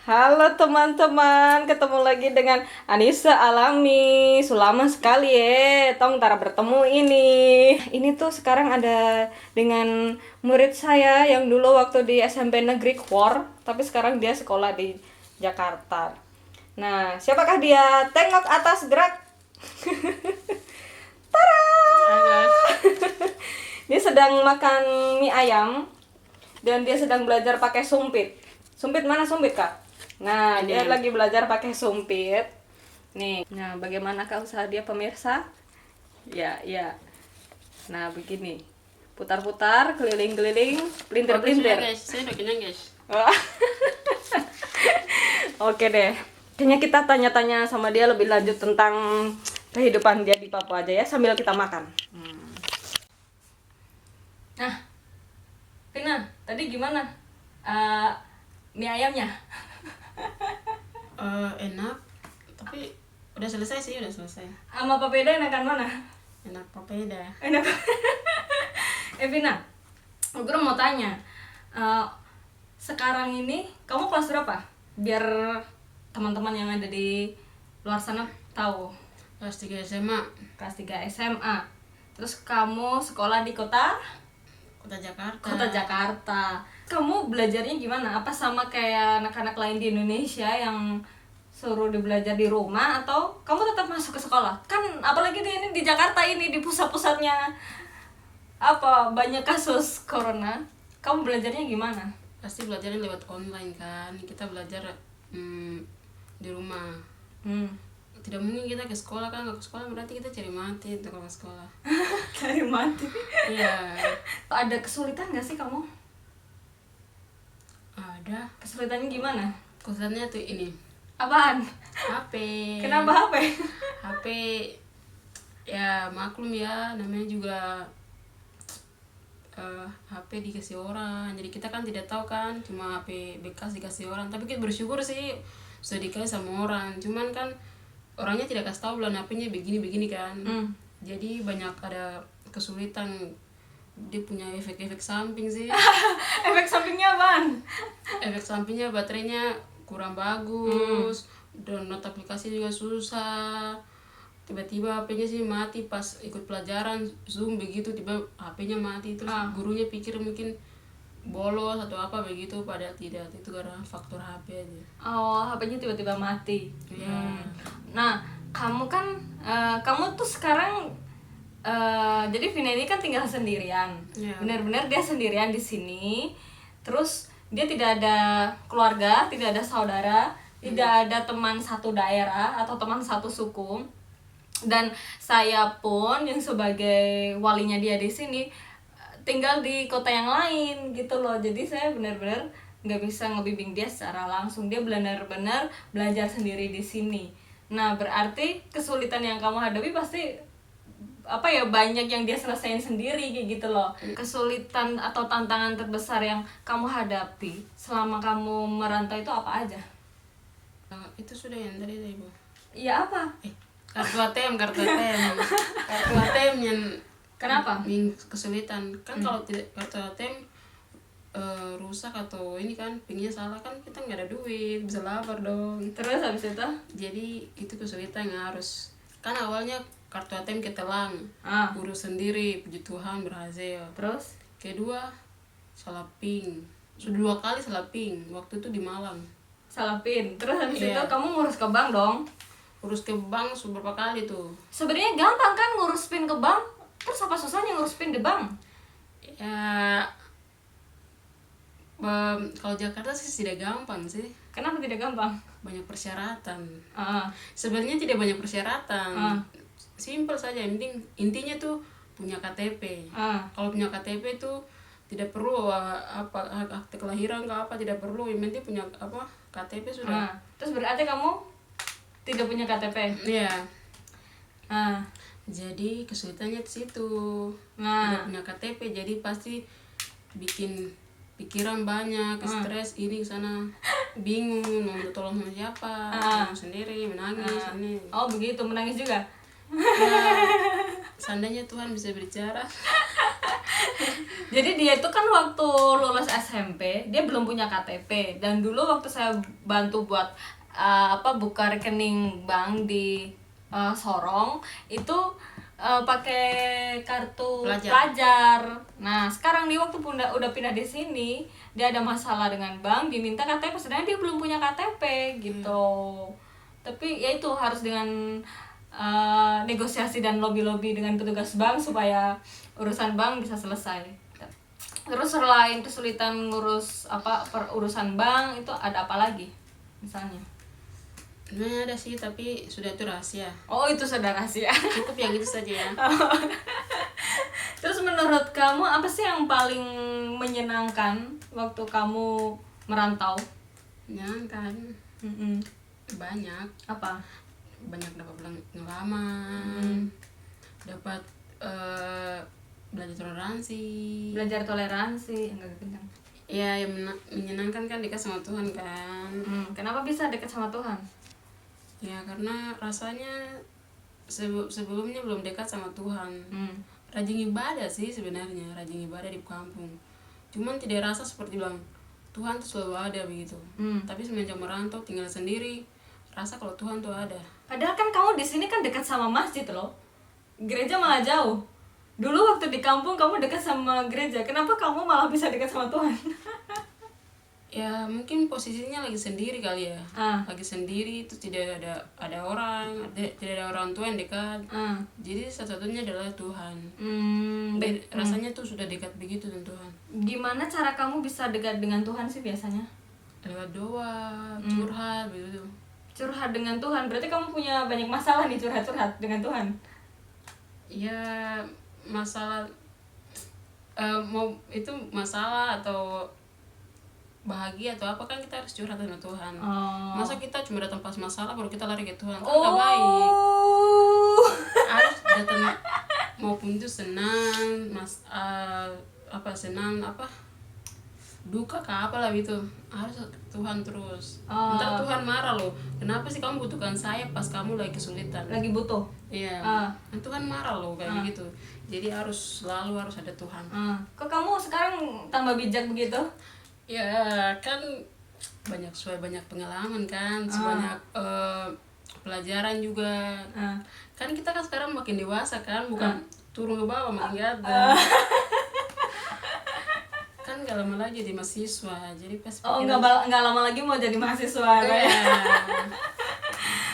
Halo teman-teman, ketemu lagi dengan Anissa Alami. Lama sekali ya, tong tara bertemu ini. Ini tuh sekarang ada dengan murid saya yang dulu waktu di SMP Negeri Kwor, tapi sekarang dia sekolah di Jakarta. Nah, siapakah dia? Tengok atas, gerak. Dia sedang makan mie ayam dan dia sedang belajar pakai sumpit. Sumpit mana sumpit, Kak? Nah, dia lagi belajar pakai sumpit. Nih, nah bagaimanakah usaha dia pemirsa? Ya, ya. Nah, begini. Putar-putar, keliling-keliling, pelintir-pelintir. Guys, saya udah kenyang guys. Wah. Oke deh. Kayaknya kita tanya-tanya sama dia lebih lanjut tentang kehidupan dia di Papua aja ya, sambil kita makan. Nah, Vina, tadi gimana? Mie ayamnya? Enak, tapi udah selesai sih, udah selesai. Sama papeda enakan mana? Enak papeda. Enak. Vina, gue mau tanya, sekarang ini kamu kelas berapa? Biar teman-teman yang ada di luar sana tahu. Kelas 3 SMA, Kelas 3 SMA. Terus kamu sekolah di kota Jakarta. Kota Jakarta. Kamu belajarnya gimana? Apa sama kayak anak-anak lain di Indonesia yang suruh belajar di rumah, atau kamu tetap masuk ke sekolah? Kan apalagi di Jakarta ini, di pusat-pusatnya apa banyak kasus corona. Kamu belajarnya gimana? Pasti belajarnya lewat online kan. Kita belajar di rumah. Tidak mungkin kita ke sekolah kan, ke sekolah berarti kita cari mati untuk ke sekolah. Cari mati. Iya. Ada kesulitan gak sih kamu? Ada. Kesulitannya gimana? Kesulitannya tuh ini. Apaan? HP. Kenapa HP? HP ya maklum ya, namanya juga HP dikasih orang, jadi kita kan tidak tahu kan, cuma HP bekas dikasih orang, tapi kita bersyukur sih sudah dikasih sama orang, cuman kan orangnya tidak kasih tahu bilang HP-nya begini kan. Jadi banyak ada kesulitan, dia punya efek-efek samping sih. Efek sampingnya apaan? Efek sampingnya baterainya kurang bagus, download aplikasi juga susah, tiba-tiba HP-nya sih mati pas ikut pelajaran Zoom begitu, tiba HP-nya mati, terus gurunya pikir mungkin bolos atau apa begitu, padahal tidak, itu karena faktor HP aja. Oh, HP-nya tiba-tiba mati. Iya. Nah, kamu kan kamu tuh sekarang jadi Vina ini kan tinggal sendirian. Iya. Benar-benar dia sendirian di sini. Terus dia tidak ada keluarga, tidak ada saudara, tidak ada teman satu daerah atau teman satu suku. Dan saya pun yang sebagai walinya dia di sini tinggal di kota yang lain gitu loh. Jadi saya benar-benar nggak bisa ngebimbing dia secara langsung. Dia benar-benar belajar sendiri di sini. Nah, berarti kesulitan yang kamu hadapi pasti apa ya, banyak yang dia selesain sendiri kayak gitu loh. Kesulitan atau tantangan terbesar yang kamu hadapi selama kamu merantau itu apa aja? Itu sudah yang tadi Ibu. Iya, apa? Kartu ATM kartu ATM yang Kenapa? kesulitan kan. Kalau tidak kartu ATM rusak atau ini kan pinnya salah kan, kita nggak ada duit, bisa lapar dong. Terus habis itu? Jadi itu kesulitan yang harus, kan awalnya kartu ATM ketelang, urus sendiri, puji Tuhan berhasil. Terus? Kedua salah pin, sudah 2 kali salah pin, waktu itu di Malang. Salah pin. Terus habis Iya. itu kamu ngurus ke bank dong? Urus ke bank beberapa kali tuh. Sebenarnya gampang kan ngurus pin ke bank? Terus apa susahnya ngurus pin di bank? Ya kalau Jakarta sih tidak gampang sih. Kenapa tidak gampang? Banyak persyaratan. Ah, Sebenarnya tidak banyak persyaratan. Simpel saja, intinya tuh punya KTP. Kalau punya KTP tuh tidak perlu akte kelahiran ke apa, tidak perlu, yang penting punya KTP sudah. Terus berarti kamu tidak punya KTP? Iya. Ah, Jadi kesulitannya di situ. Tidak punya KTP, jadi pasti bikin pikiran banyak, stres ini sana, bingung mau minta tolong sama siapa, mau sendiri menangis ini. Oh begitu, menangis juga? Ya, seandainya Tuhan bisa berbicara. Jadi dia itu kan waktu lulus SMP dia belum punya KTP, dan dulu waktu saya bantu buat buka rekening bank di Sorong itu pakai kartu pelajar. Nah sekarang dia waktu udah pindah di sini, dia ada masalah dengan bank, diminta KTP, sedangkan dia belum punya KTP gitu. Tapi ya itu harus dengan negosiasi dan lobby dengan petugas bank supaya urusan bank bisa selesai. Terus selain kesulitan ngurus urusan bank itu ada apa lagi misalnya? Nah ada sih, tapi sudah itu rahasia. Oh itu sudah rahasia. Cukup yang itu saja ya. Terus menurut kamu apa sih yang paling menyenangkan waktu kamu merantau? Menyenangkan. Banyak. Apa? Banyak dapat pengalaman, dapat belajar toleransi. Belajar toleransi, enggak kencang. Ya yang menyenangkan kan dekat sama Tuhan kan. Kenapa bisa dekat sama Tuhan? Ya karena rasanya sebelumnya belum dekat sama Tuhan. Rajin ibadah sih sebenarnya, rajin ibadah di kampung. Cuman tidak rasa seperti bilang Tuhan tuh selalu ada begitu. Tapi semenjak merantau tinggal sendiri, rasa kalau Tuhan tuh ada. Padahal kan kamu di sini kan dekat sama masjid loh. Gereja malah jauh. Dulu waktu di kampung kamu dekat sama gereja, kenapa kamu malah bisa dekat sama Tuhan? Ya mungkin posisinya lagi sendiri kali ya. Lagi sendiri itu tidak ada orang, tidak ada orang tua yang dekat. Jadi satu-satunya adalah Tuhan. Rasanya tuh sudah dekat begitu dengan Tuhan. Gimana cara kamu bisa dekat dengan Tuhan sih biasanya? Lewat doa, curhat begitu. Curhat dengan Tuhan, berarti kamu punya banyak masalah nih, curhat dengan Tuhan. Ya masalah mau itu masalah atau bahagia atau apa kan kita harus curhat sama Tuhan. Masa kita cuma datang pas masalah baru kita lari ke Tuhan, kan nggak baik. Harus datang maupun itu senang senang duka ke apa lah gitu, harus Tuhan terus. Ntar Tuhan marah loh, kenapa sih kamu butuhkan saya pas kamu lagi kesulitan, lagi butuh. Iya. Tuhan marah loh kayak gitu. Jadi selalu harus ada Tuhan. Kok kamu sekarang tambah bijak begitu? Ya kan banyak pengalaman kan, banyak pelajaran juga. Kan kita kan sekarang makin dewasa kan, bukan turun ke bawah makin gada. Kan gak lama lagi jadi mahasiswa, jadi pas nggak lama lagi mau jadi mahasiswa kayak.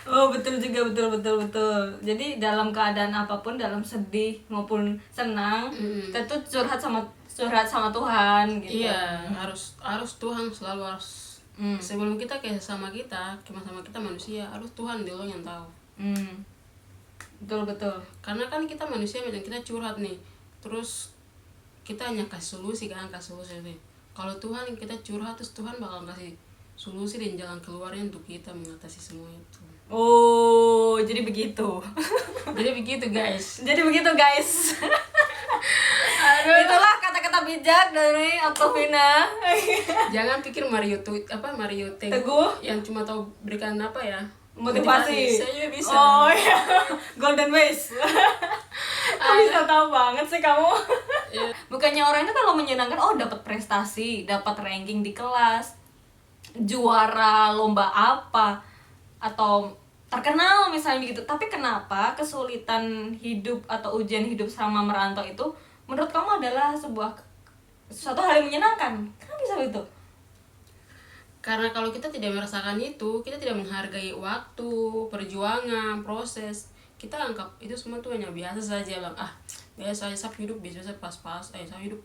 Oh betul juga, betul. Jadi dalam keadaan apapun, dalam sedih maupun senang, kita tuh curhat sama Tuhan gitu. Iya, harus Tuhan selalu harus. Sebelum kita kayak sama kita manusia, harus Tuhan dulu yang tahu. Betul. Karena kan kita manusia, macam kita curhat nih, terus kita hanya kasih solusi. Kalau Tuhan kita curhat, terus Tuhan bakal kasih solusi dan jalan keluarnya untuk kita mengatasi semua itu. Oh, jadi begitu. Jadi begitu guys. Itulah kata-kata bijak dari Octavina. Jangan pikir Mario Teguh yang cuma tahu berikan motivasi. Saya juga bisa. Oh iya, golden ways. Kamu bisa tahu banget sih kamu. Yeah. Bukannya orang itu kalau menyenangkan, dapat prestasi, dapat ranking di kelas, juara lomba apa, atau terkenal misalnya gitu. Tapi kenapa kesulitan hidup atau ujian hidup selama merantau itu menurut kamu adalah suatu hal yang menyenangkan? Kenapa bisa begitu? Karena kalau kita tidak merasakan itu, kita tidak menghargai waktu, perjuangan, proses. Kita anggap itu semua tuh hanya biasa saja, biasa saya hidup biasa pas-pas, saya hidup,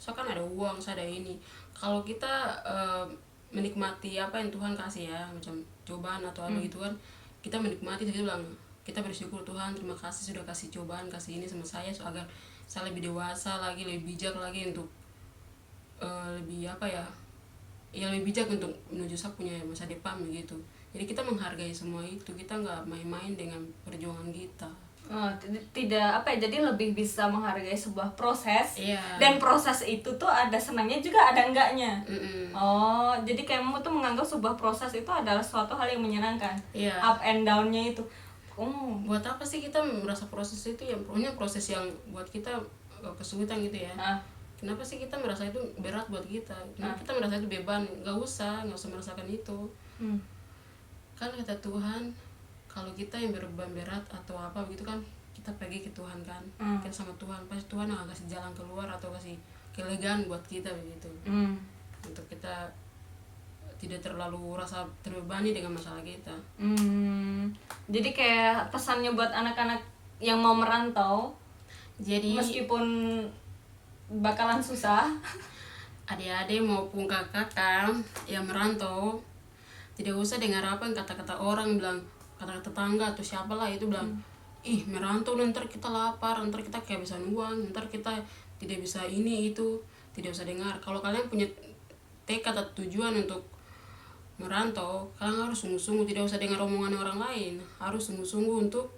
saya kan ada uang, saya ada ini. Kalau kita menikmati apa yang Tuhan kasih ya, macam cobaan atau apa gitu kan, kita menikmati, kita bersyukur Tuhan, terima kasih sudah kasih cobaan, kasih ini sama saya, agar saya lebih dewasa lagi, lebih bijak lagi untuk lebih lebih bijak untuk menuju saya punya masa depan begitu. Jadi kita menghargai semua itu, kita nggak main-main dengan perjuangan kita. Jadi lebih bisa menghargai sebuah proses. Iya. Dan proses itu tuh ada senangnya juga, ada enggaknya. Jadi kamu tuh menganggap sebuah proses itu adalah suatu hal yang menyenangkan. Iya. Up and down-nya itu. Buat apa sih kita merasa proses itu, yang pokoknya proses yang buat kita kesulitan gitu ya. kenapa sih kita merasa itu berat buat kita? Kenapa kita merasa itu beban? Nggak usah merasakan itu. Kan kata Tuhan, kalau kita yang berbeban berat atau apa begitu kan, kita pergi ke Tuhan kan, kita sama Tuhan, pasti Tuhan akan kasih jalan keluar atau kasih kelegaan buat kita begitu. Untuk kita tidak terlalu rasa terbebani dengan masalah kita. Jadi kayak pesannya buat anak-anak yang mau merantau, Jadi meskipun bakalan susah, adik-adik maupun kakak yang merantau, tidak usah dengar apa yang kata-kata orang bilang, kata-kata tetangga atau siapalah itu bilang, ih merantau ntar kita lapar, ntar kita kehabisan uang, ntar kita tidak bisa ini itu. Tidak usah dengar. Kalau kalian punya tekad atau tujuan untuk merantau, kalian harus sungguh-sungguh, tidak usah dengar omongan orang lain, harus sungguh-sungguh untuk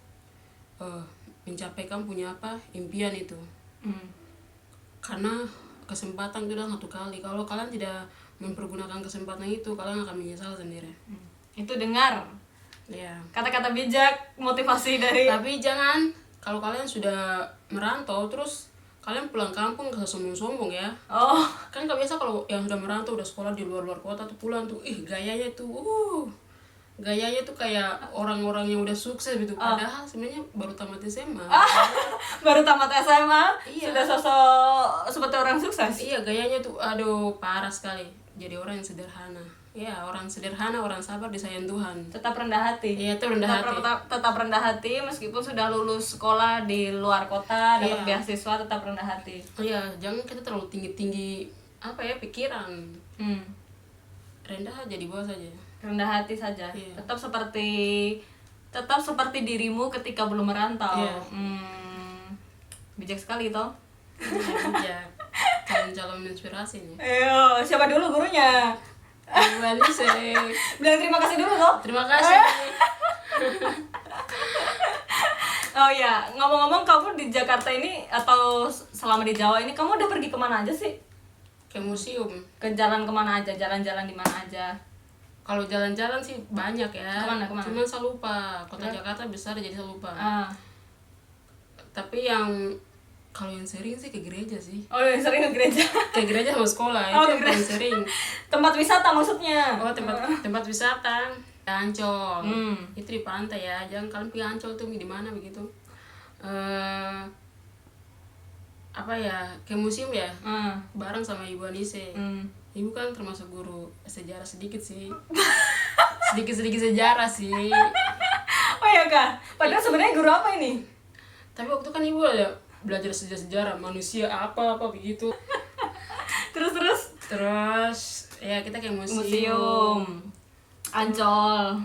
mencapai kamu punya apa impian itu. Karena kesempatan itu adalah satu kali. Kalau kalian tidak mempergunakan kesempatan itu, kalian akan menyesal sendiri. Itu dengar Ya. kata-kata bijak, motivasi dari. Tapi jangan, kalau kalian sudah merantau terus kalian pulang kampung gak sombong-sombong ya. Oh, Kan gak biasa kalau yang sudah merantau, udah sekolah di luar-luar kota tuh pulang tuh, gayanya tuh gayanya tuh kayak orang-orang yang udah sukses gitu. Padahal sebenarnya baru tamat SMA. baru tamat SMA, Iya. sudah sosok seperti orang sukses. Iya, gayanya tuh aduh parah sekali. Jadi orang yang sederhana. Ya, orang sederhana, orang sabar, disayang Tuhan. Tetap rendah hati. Iya, itu rendah hati. Tetap rendah hati meskipun sudah lulus sekolah di luar kota, dapat Iya. beasiswa, tetap rendah hati. Iya, jangan kita terlalu tinggi-tinggi apa ya pikiran. Rendah aja, di bawah saja. Rendah hati saja. Iya. Tetap seperti dirimu ketika belum merantau. Iya. Bijak sekali toh. Ya, calon-calon inspirasi nih. Ayo, siapa dulu gurunya? Walise. Bilang terima kasih dulu toh. Terima kasih. Oh ya, ngomong-ngomong kamu di Jakarta ini atau selama di Jawa ini kamu udah pergi kemana aja sih? Ke museum. Ke jalan kemana aja? Jalan-jalan di mana aja? Kalau jalan-jalan sih banyak ya. Kemana? Cuman saya lupa. Kota Jakarta besar jadi saya lupa. Tapi kalau yang sering sih ke gereja sih. Oh, yang sering ke gereja. Ke gereja sama sekolah Oh, itu yang paling sering. Tempat wisata maksudnya. Oh, tempat wisata. Ancol. Itu di pantai ya. Jangan kalian pergi Ancol tuh di mana begitu. Apa ya? Ke museum ya. Bareng sama Ibu Anise. Ibu kan termasuk guru sejarah sedikit sih. Sedikit sejarah sih. Oh ya kak. Padahal sebenarnya guru apa ini? Tapi waktu kan ibu ada belajar sejarah manusia apa begitu. Terus ya kita ke museum. Ancol.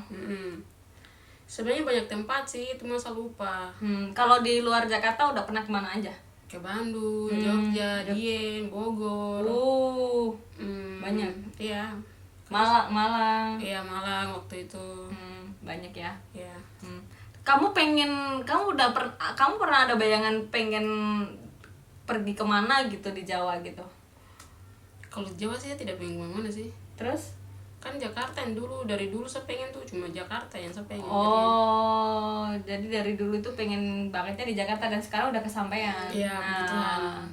Sebenarnya banyak tempat sih, itu masa lupa. Kalau di luar Jakarta udah pernah kemana aja? Ke Bandung, Jogja, Dieng, Bogor. Banyak. Iya. Malang. Iya, Malang waktu itu. Banyak ya. Iya. Kamu pernah ada bayangan pengen pergi kemana gitu di Jawa gitu? Kalau di Jawa sih saya tidak pengen kemana sih. Terus? Kan Jakarta yang dari dulu saya pengen tuh, cuma Jakarta yang saya pengen. Oh, jadi dari dulu tuh pengen bangetnya di Jakarta dan sekarang udah kesampaian. Iya, betulan.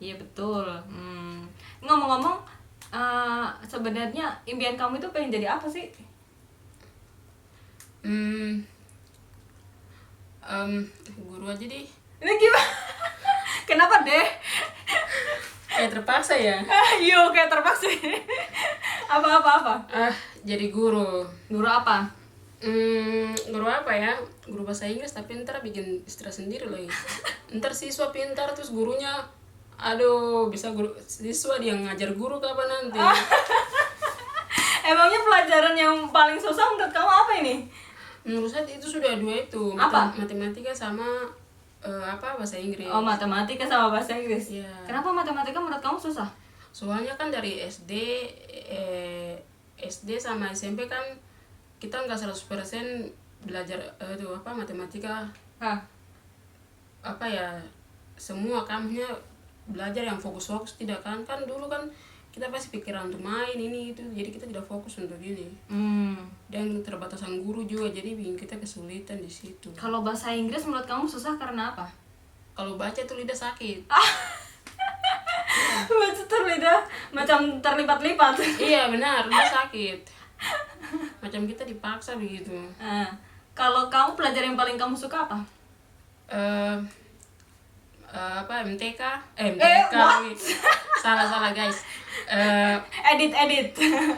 Iya betul. Ngomong-ngomong, sebenarnya impian kamu itu pengen jadi apa sih? Guru aja deh. Ini gimana? Kenapa deh? Kayak terpaksa ya. Yo, kayak terpaksa. Apa? Jadi guru. Guru apa? Guru apa ya? Guru bahasa Inggris, tapi ntar bikin stres sendiri lagi. Ntar siswa pintar terus gurunya, aduh, bisa siswa dia ngajar guru kapan nanti? Emangnya pelajaran yang paling susah menurut kamu apa ini? Menurut saya itu sudah dua itu. Apa? Matematika sama bahasa Inggris. Oh, matematika sama bahasa Inggris. Iya. Kenapa matematika menurut kamu susah? Soalnya kan dari SD sama SMP kan kita nggak 100% belajar matematika. Apa ya, semua kamunya belajar yang fokus tidak kan dulu kan kita pasti pikiran untuk main ini itu, jadi kita tidak fokus untuk ini. Dan keterbatasan guru juga jadi bikin kita kesulitan di situ. Kalau bahasa Inggris menurut kamu susah karena apa? Kalau baca tuh lidah sakit. Bacot terlidah macam terlipat-lipat. Iya benar, dia sakit. Macam kita dipaksa begitu. Kalau kamu pelajaran yang paling kamu suka apa? eh apa MTK what? salah guys. Edit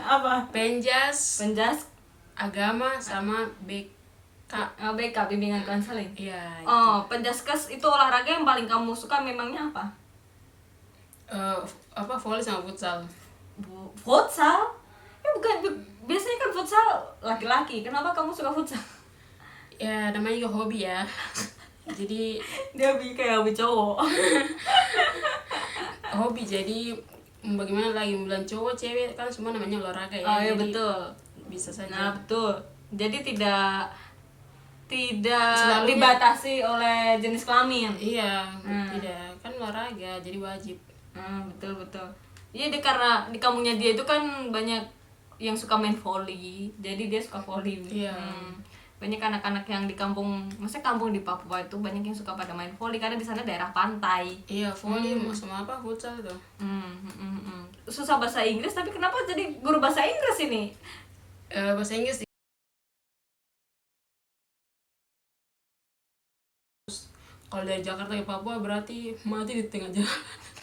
apa? Penjas, Penjas, agama sama BK. BK, bimbingan konseling. Iya. Penjaskes itu olahraga yang paling kamu suka memangnya apa? Apa volley sama futsal. Futsal? Bukan, biasanya kan futsal laki-laki. Kenapa kamu suka futsal? Ya namanya juga hobi ya. Jadi Dia kayak hobi cowok. hobi, jadi bagaimana lagi bilang cowok cewek kan semua namanya olahraga ya. Iya Jadi betul. bisa saja. Nah betul. Jadi tidak Selalunya. dibatasi oleh jenis kelamin. Iya, tidak kan olahraga jadi wajib. Betul. Iya, karena di kampungnya dia itu kan banyak yang suka main volley, jadi dia suka volley. Iya. Banyak anak-anak yang di kampung, maksudnya kampung di Papua itu banyak yang suka pada main volley karena di sana daerah pantai. Iya, volley sama apa futsal itu. Susah bahasa Inggris, tapi kenapa jadi guru bahasa Inggris ini? Bahasa Inggris. Kalau dari Jakarta ke Papua berarti mati di tengah jalan.